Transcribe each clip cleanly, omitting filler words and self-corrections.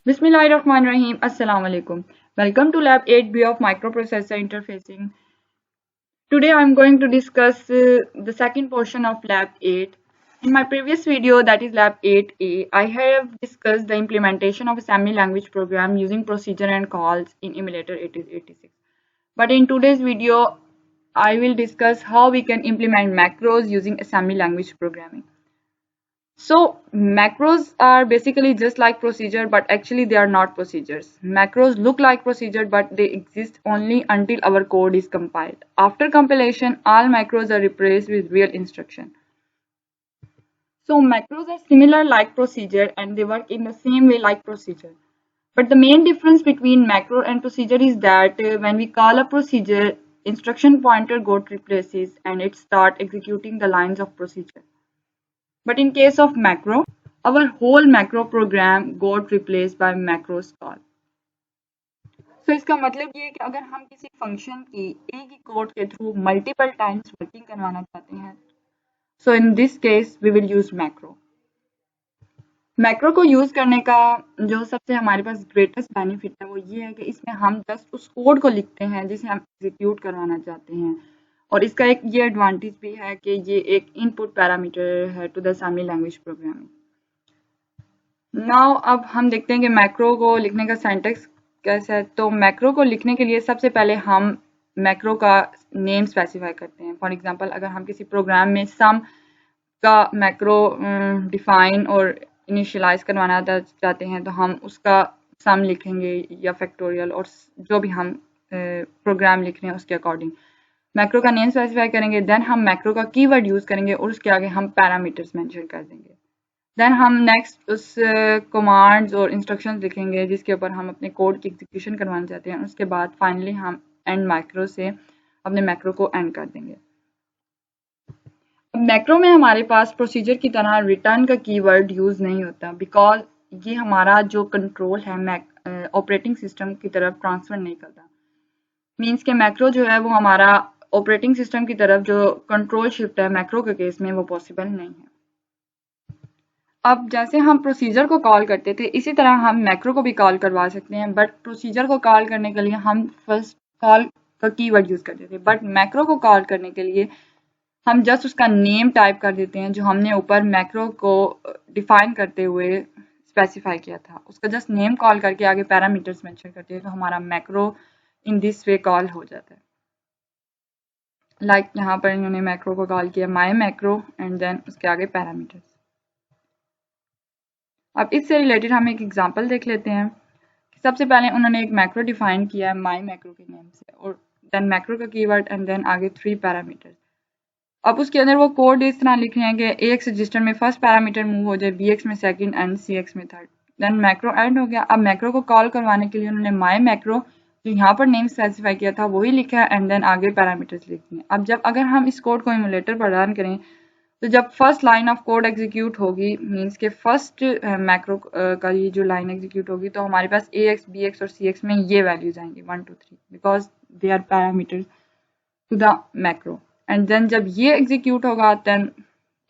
Bismillahirrahmanirrahim. Assalamu alaikum. Welcome to Lab 8B of Microprocessor Interfacing. Today I am going to discuss the second portion of Lab 8. In my previous video, that is Lab 8A, I have discussed the implementation of assembly language program using procedure and calls in emulator 8086. But in today's video, I will discuss how we can implement macros using assembly language programming. So macros are basically just like procedure, but actually they are not procedures. Macros look like procedure, but they exist only until our code is compiled. After compilation, all macros are replaced with real instruction. So macros are similar like procedure and they work in the same way like procedure. But the main difference between macro and procedure is that when we call a procedure, instruction pointer got replaces and it start executing the lines of procedure. But in case of macro, our whole macro program got replaced by macros call. So इसका मतलब ये है कि अगर हम किसी function की एक ही कोड के थ्रू मल्टीपल टाइम्स वर्किंग करवाना चाहते हैं, so in this case we will use macro. Macro को यूज करने का जो सबसे हमारे पास ग्रेटेस्ट बेनिफिट है वो ये है कि इसमें हम जस्ट उस कोड को लिखते हैं जिसे हम एग्जीक्यूट करवाना चाहते हैं, और इसका एक ये एडवांटेज भी है कि ये एक इनपुट पैरामीटर है to the assembly language programming. Now अब हम देखते हैं कि मैक्रो को लिखने का सिंटैक्स कैसा है. तो मैक्रो को लिखने के लिए सबसे पहले हम मैक्रो का नेम स्पेसिफाई करते हैं. फॉर एग्जांपल अगर हम किसी प्रोग्राम में सम का मैक्रो डिफाइन और इनिशियलाइज करवाना चाहते हैं तो हम उसका सम लिखेंगे या फैक्टोरियल और जो भी हम प्रोग्राम लिख रहे हैं उसके अकॉर्डिंग मैक्रो का नेम स्पेसिफाई करेंगे. देन हम मैक्रो का कीवर्ड यूज करेंगे और उसके आगे हम पैरामीटर्स मेंशन कर देंगे. देन हम नेक्स्ट उस कमांड्स और इंस्ट्रक्शंस लिखेंगे जिसके ऊपर हम अपने कोड की एग्जीक्यूशन करवाना चाहते हैं. उसके बाद फाइनली हम एंड मैक्रो से अपने मैक्रो को एंड कर देंगे. मैक्रो में हमारे पास प्रोसीजर की तरह रिटर्न का कीवर्ड यूज नहीं होता बिकॉज ये हमारा जो कंट्रोल है ऑपरेटिंग सिस्टम की तरफ ट्रांसफर नहीं करता. मींस के मैक्रो जो है वो हमारा ऑपरेटिंग सिस्टम की तरफ जो कंट्रोल शिफ्ट है मैक्रो के केस में वो पॉसिबल नहीं है. अब जैसे हम प्रोसीजर को कॉल करते थे इसी तरह हम मैक्रो को भी कॉल करवा सकते हैं, बट प्रोसीजर को कॉल करने के लिए हम फर्स्ट कॉल का कीवर्ड यूज करते थे, बट मैक्रो को कॉल करने के लिए हम जस्ट उसका नेम टाइप कर देते हैं जो हमने ऊपर मैक्रो को डिफाइन करते हुए स्पेसिफाई किया था. उसका जस्ट नेम कॉल करके आगे पैरामीटर्स मेंशन करते हैं तो हमारा macro in this way call हो जाता है. लाइक यहाँ पर इन्होंने मैक्रो को कॉल किया माई मैक्रो एंड देन उसके आगे पैरामीटर्स. अब इससे रिलेटेड हम एक एग्जांपल देख लेते हैं. सबसे पहले उन्होंने एक मैक्रो डिफाइन किया है माई मैक्रो के नेम से और देन मैक्रो का कीवर्ड एंड देन आगे 3 पैरामीटर्स. अब उसके अंदर वो कोड इस तरह लिख रहे हैं कि AX रजिस्टर में फर्स्ट पैरामीटर मूव हो जाए, BX में सेकंड एंड CX में थर्ड. देन मैक्रो एंड हो गया. अब मैक्रो को कॉल करवाने के लिए उन्होंने माई मैक्रो जो यहाँ पर नेम स्पेसिफाई किया था वही लिखा है एंड देन आगे पैरामीटर्स लिख दिए. अब जब अगर हम इस कोड को इमुलेटर पर रन करें तो जब first line of code execute होगी मींस के फर्स्ट मैक्रो का ये जो लाइन एग्जीक्यूट होगी तो हमारे पास AX, BX और CX में ये वैल्यूज आएंगी 1 2 3 because they are parameters to the macro. And then जब ये एग्जीक्यूट होगा देन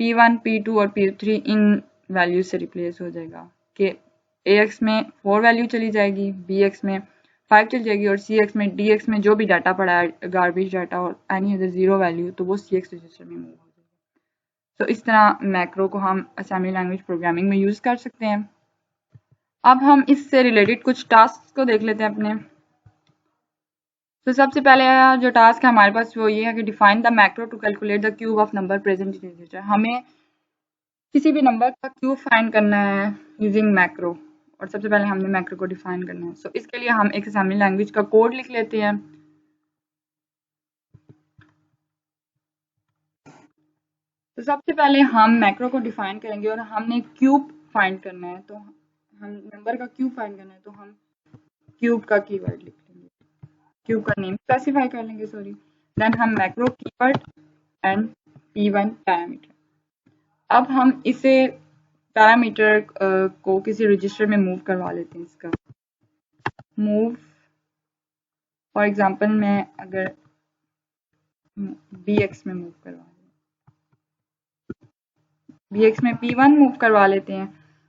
P1, P2 और P3 इन वैल्यूज से रिप्लेस हो जाएगा कि AX में 4 वैल्यू चली जाएगी, BX में 5 चली जाएगी और CX में DX में जो भी डाटा पड़ा है गार्बेज डाटा और एनी अदर 0 वैल्यू तो वो CX रजिस्टर में मूव हो जाएगा. तो इस तरह मैक्रो को हम असेंबली लैंग्वेज प्रोग्रामिंग में यूज कर सकते हैं. अब हम इससे रिलेटेड कुछ टास्क को देख लेते हैं अपने. तो सबसे पहले जो टास्क है हमारे पास वो ये है कि define the macro to calculate the cube of number present in register. हमें किसी भी नंबर का क्यूब फाइंड करना है यूजिंग मैक्रो और सबसे पहले हमने मैक्रो को डिफाइन करना है. सो इसके लिए हम एक असेंबली लैंग्वेज का कोड लिख लेते हैं. तो सबसे पहले हम मैक्रो को डिफाइन करेंगे और हमने क्यूब फाइंड करना है तो हम नंबर का क्यूब फाइंड करना है तो हम क्यूब का कीवर्ड लिख लेंगे, क्यूब का नेम स्पेसिफाई कर लेंगे सॉरी. देन हम macro keyword and P1 parameter. अब हम इसे पैरामीटर को किसी रजिस्टर में मूव करवा लेते हैं. इसका मूव फॉर एग्जांपल मैं अगर BX में मूव करवा BX में P1 मूव करवा लेते हैं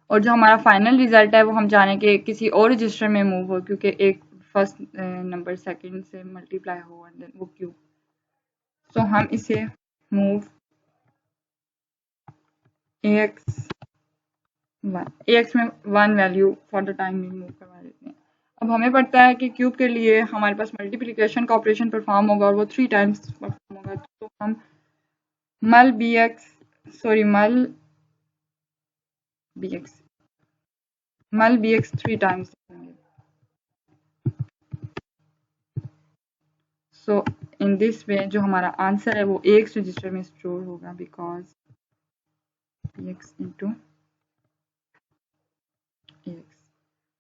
और जो हमारा फाइनल रिजल्ट है वो हम चाहें कि किसी और रजिस्टर में मूव हो, क्योंकि एक फर्स्ट नंबर सेकंड से मल्टीप्लाई हो एंड देन वो क्यूब। सो हम इसे मूव ax में 1 वैल्यू फॉर द टाइम भी मूव करवा देते हैं। अब हमें पता है कि क्यूब के लिए हमारे पास मल्टीप्लिकेशन का ऑपरेशन परफॉर्म होगा और वो 3 टाइम्स परफॉर्म होगा, तो हम मल bx मल bx 3 टाइम्स देंगे। सो इन दिस वे जो हमारा आंसर है वो ax रजिस्टर में स्टोर होगा, बिकॉज bx इंटू ax।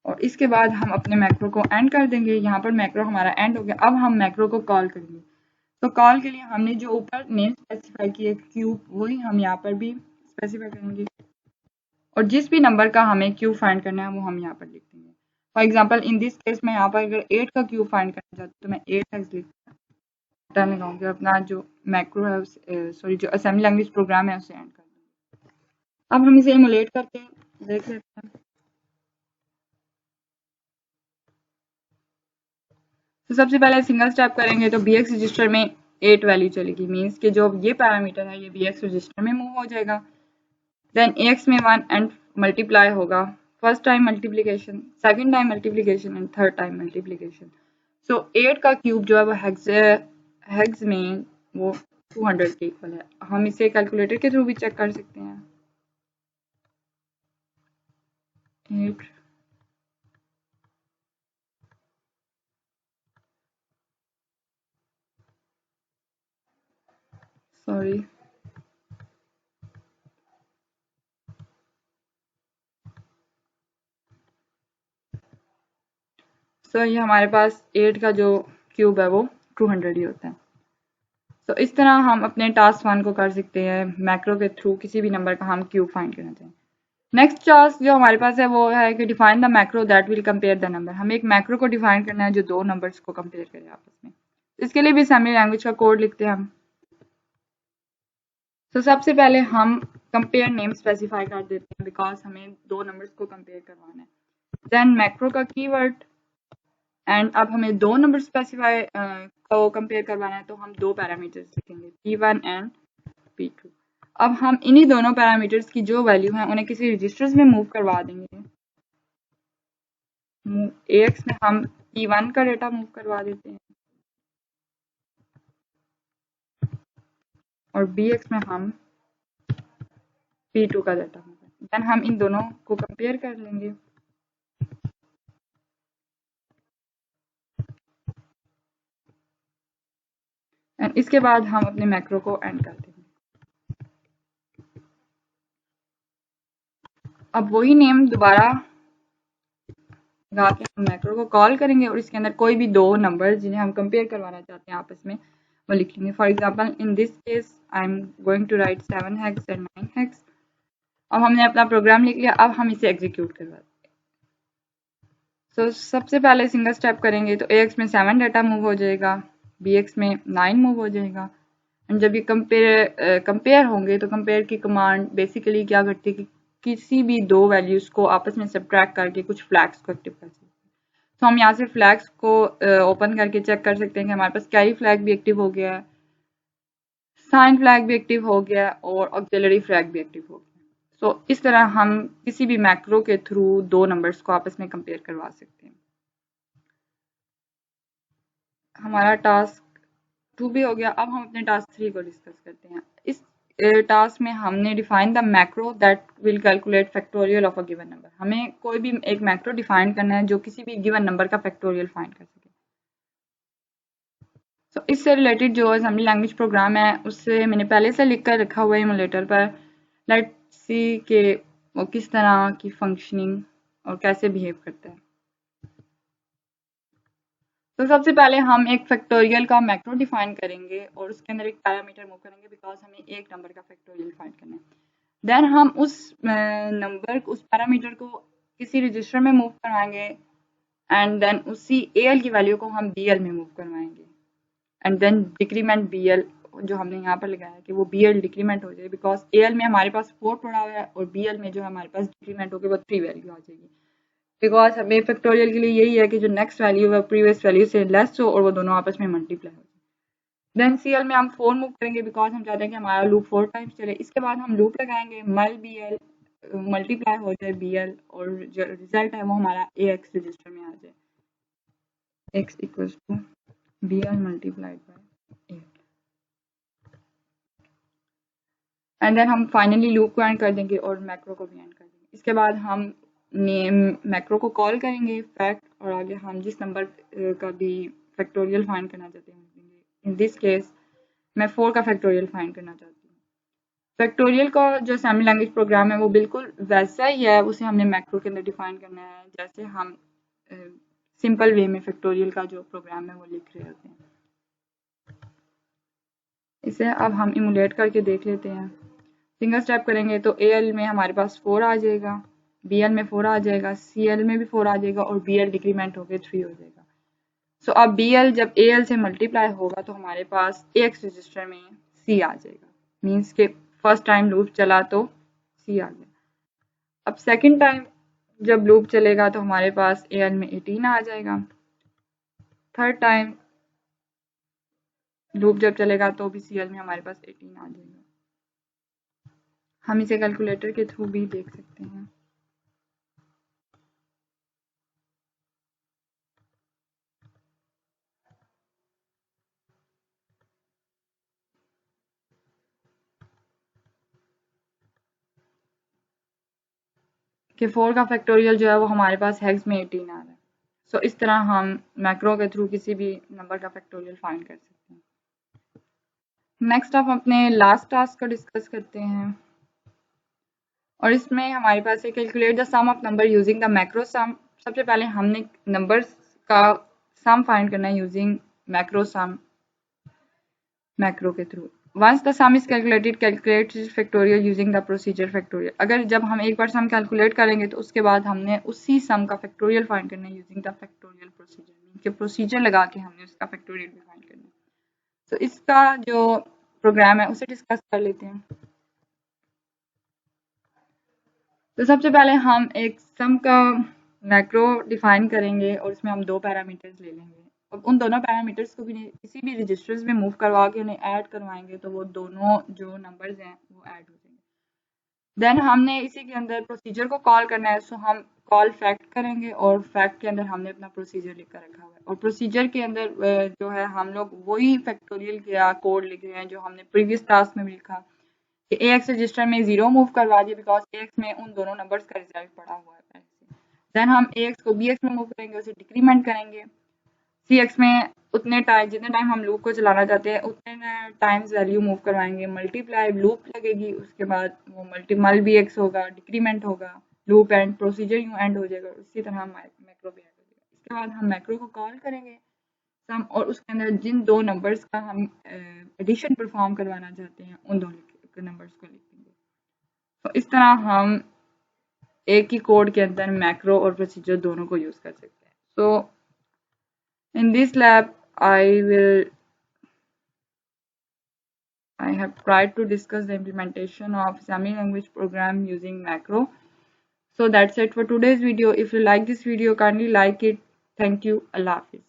और इसके बाद हम अपने मैक्रो को एंड कर देंगे। यहाँ पर मैक्रो हमारा एंड हो गया। अब हम मैक्रो को कॉल करेंगे। तो कॉल के लिए हमने जो ऊपर नेम स्पेसिफाई की है क्यूब, वही हम यहाँ पर भी स्पेसिफाई करेंगे और जिस भी नंबर का हमें क्यूब फाइंड करना है वो हम यहाँ पर लिख देंगे। For example in this case में यहाँ पर अगर 8 का क्यूब फाइंड करना चाहती हूँ तो मैं 8x लिख लगाऊंगी, अपना जो मैक्रो है जो असेंबली लैंग्वेज प्रोग्राम है उसे एंड कर दूंगी। अब हम इसे इमुलेट करके देख लेते हैं। तो सबसे पहले सिंगल स्टेप करेंगे तो bx रजिस्टर में 8 वैल्यू चलेगी, मीन्स कि जो ये पैरामीटर है ये bx रजिस्टर में मूव हो जाएगा। देन ax में 1 एंड मल्टीप्लाई होगा, first time multiplication, second time multiplication and third time multiplication. So 8 का क्यूब जो है वो हेक्स में वो 200 के इक्वल है। हम इसे कैलकुलेटर के थ्रू भी चेक कर सकते हैं। 8 सॉरी सो ये हमारे पास 8 का जो क्यूब है वो 200 ही होता है। तो इस तरह हम अपने टास्क 1 को कर सकते हैं मैक्रो के थ्रू, किसी भी नंबर का हम क्यूब फाइंड करना चाहें। नेक्स्ट टास्क जो हमारे पास है वो है कि define the macro that will compare the number. हमें एक मैक्रो को डिफाइन करना है जो दो नंबर्स को कंपेयर करे आपस में। इसके लिए भी असेंबली लैंग्वेज का कोड लिखते हैं हम। तो सबसे पहले हम कंपेयर नेम स्पेसिफाई कर देते हैं, बिकॉज हमें दो नंबर्स को कंपेयर करवाना है। देन मैक्रो का कीवर्ड, एंड अब हमें दो नंबर स्पेसिफाई को कंपेयर करवाना है, तो हम दो पैरामीटर्स लिखेंगे P1 एंड P2। अब हम इन्हीं दोनों पैरामीटर्स की जो वैल्यू है उन्हें किसी रजिस्टर्स में मूव करवा देंगे। AX में हम P1 का डेटा मूव करवा देते हैं और BX में हम P2 का डेटा मूव करते हैं। देन हम इन दोनों को कंपेयर कर लेंगे। एंड इसके बाद हम अपने मैक्रो को एंड कर देंगे। अब वही नेम दोबारा लगा के हम मैक्रो को कॉल करेंगे और इसके अंदर कोई भी दो नंबर जिन्हें हम कंपेयर करवाना चाहते हैं आपस में वो लिख लेंगे। For example in this case I am going to write 7 hex and 9 hex. अब हमने अपना प्रोग्राम लिख लिया। अब हम इसे एग्जीक्यूट करवा देंगे। तो सबसे पहले सिंगल स्टेप करेंगे तो AX में 7 डाटा मूव हो जाएगा, BX में 9 मूव हो जाएगा। एंड जब ये कंपेयर होंगे तो कंपेयर की कमांड बेसिकली क्या करती है कि किसी भी दो वैल्यूज को आपस में सब्ट्रैक्ट करके कुछ फ्लैग्स को एक्टिव कर सकते हैं। तो हम यहाँ से फ्लैग्स को ओपन करके चेक कर सकते हैं कि हमारे पास कैरी फ्लैग भी एक्टिव हो गया है, साइन फ्लैग भी एक्टिव हो गया और ऑक्सिलरी फ्लैग भी एक्टिव हो गया। सो इस तरह हम किसी भी मैक्रो के थ्रू दो नंबर्स को आपस में कंपेयर करवा सकते हैं। हमारा टास्क 2 भी हो गया। अब हम अपने टास्क 3 को डिस्कस करते हैं। इस टास्क में हमने define the macro that will calculate factorial of a given number. हमें कोई भी एक मैक्रो डिफाइन करना है जो किसी भी गिवन नंबर का फैक्टोरियल फाइंड कर सके। तो इससे रिलेटेड जो असेंबली लैंग्वेज प्रोग्राम है उससे मैंने पहले से लिख कर रखा हुआ है इमुलेटर पर। लेट्स सी के वो किस तरह की फंक्शनिंग और कैसे बिहेव करता है। तो सबसे पहले हम एक फैक्टोरियल का मैक्रो डिफाइन करेंगे और उसके अंदर एक पैरामीटर मूव करेंगे, बिकॉज हमें एक नंबर का फैक्टोरियल फाइंड करना है। देन हम उस पैरामीटर को किसी रजिस्टर में मूव करवाएंगे एंड देन उसी AL की वैल्यू को हम BL में मूव करवाएंगे एंड देन डिक्रीमेंट BL जो हमने यहाँ पर लगाया है कि वो BL डिक्रीमेंट हो जाए, बिकॉज AL में हमारे पास 4 पड़ा हुआ है और BL में जो हमारे पास डिक्रीमेंट होकर वो 3 वैल्यू आ जाएगी। बिकॉज हमें फैक्टोरियल के लिए यही है कि जो नेक्स्ट वैल्यू है प्रीवियस वैल्यू से लेस हो और वो दोनों आपस में मल्टीप्लाई हो जाए। देन CL में हम 4 मूव करेंगे बिकॉज हम चाहते हैं कि हमारा लूप 4 टाइम्स चले। इसके बाद हम लूप लगाएंगे मल BL मल्टीप्लाई हो जाए BL और जो रिजल्ट है वो हमारा AX रजिस्टर में आ जाए, X equals to BL multiplied by 8। And then हम फाइनली लूप को एंड कर देंगे और मैक्रो को भी एंड कर देंगे। इसके बाद हम मैक्रो को कॉल करेंगे फैक्ट और आगे हम जिस नंबर का भी फैक्टोरियल फाइंड करना चाहते हैं इन दिस केस मैं 4 का फैक्टोरियल फाइंड करना चाहती हूँ। फैक्टोरियल का जो असेंबली लैंग्वेज प्रोग्राम है वो बिल्कुल वैसा ही है, उसे हमने मैक्रो के अंदर डिफाइन करना है जैसे हम सिंपल वे में फैक्टोरियल का जो प्रोग्राम है वो लिख रहे होते हैं। इसे अब हम इमुलेट करके देख लेते हैं। सिंगल स्टेप करेंगे तो AL में हमारे पास 4 आ जाएगा, BL में 4 आ जाएगा, CL में भी 4 आ जाएगा और BL डिक्रीमेंट होकर 3 हो जाएगा। सो अब BL जब AL से मल्टीप्लाई होगा तो हमारे पास AX रजिस्टर में C आ जाएगा, मीन्स के फर्स्ट टाइम लूप चला तो C आ गया। अब सेकंड टाइम जब लूप चलेगा तो हमारे पास AL में 18 आ जाएगा। थर्ड टाइम लूप जब चलेगा तो भी CL में हमारे पास 18 आ जाएगा। हम इसे कैलकुलेटर के थ्रू भी देख सकते हैं। कि 4 का फैक्टोरियल जो है वो हमारे पास हेक्स में 18 आ रहा है। सो इस तरह हम मैक्रो के थ्रू किसी भी नंबर का फैक्टोरियल फाइंड कर सकते हैं। नेक्स्ट आप अपने लास्ट टास्क को डिस्कस करते हैं और इसमें हमारे पास है calculate the sum of number using the macro sum. सबसे पहले हमने नंबर्स का सम फाइंड करना है यूजिंग मैक्रो सम, मैक्रो के थ्रू। Once the sum is calculated calculate factorial using the procedure factorial. अगर जब हम एक बार सम कैलकुलेट करेंगे तो उसके बाद हमने उसी सम का फैक्टोरियल फाइंड करना है using the factorial procedure, mean के प्रोसीजर लगा के हमने उसका फैक्टोरियल भी फाइंड करना है। तो इसका जो प्रोग्राम है उसे डिस्कस कर लेते हैं। तो सबसे पहले हम एक सम का मैक्रो डिफाइन करेंगे और इसमें हम 2 पैरामीटर्स ले लेंगे। अब उन दोनों पैरामीटर्स को भी किसी भी रजिस्टर्स में मूव करवा के उन्हें ऐड करवाएंगे तो वो दोनों जो नंबर्स हैं वो ऐड हो जाएंगे। देन हमने इसी के अंदर प्रोसीजर को कॉल करना है। सो हम कॉल फैक्ट करेंगे और फैक्ट के अंदर हमने अपना प्रोसीजर लिख कर रखा हुआ है और प्रोसीजर के अंदर जो है हम लोग वही फैक्टोरियल का कोड लिख रहे हैं जो हमने प्रीवियस टास्क में भी लिखा कि AX रजिस्टर में 0 मूव करवा दिए बिकॉज AX में उन दोनों नंबर्स का रिजल्ट पड़ा हुआ है पहले से। देन हम AX को BX में मूव करेंगे, उसे डिक्रीमेंट करेंगे। CX में उतने टाइम जितने टाइम हम लूप को चलाना चाहते हैं उतने टाइम्स वैल्यू मूव करवाएंगे, मल्टीप्लाई लूप लगेगी, उसके बाद वो मल BX होगा, डिक्रीमेंट होगा, लूप एंड प्रोसीजर यूँ एंड हो जाएगा। इसी तरह मैक्रो भी एंड हो जाएगा। इसके बाद हम मैक्रो को कॉल करेंगे सम और उसके अंदर जिन 2 नंबर्स का हम एडिशन परफॉर्म करवाना चाहते हैं उन दोनों नंबर्स को लिखेंगे। तो इस तरह हम एक ही कोड के अंदर मैक्रो और प्रोसीजर दोनों को यूज कर सकते हैं। So in this lab I have tried to discuss the implementation of assembly language program using macro. So that's it for today's video. If you like this video, kindly like it. Thank you. Allah Hafiz.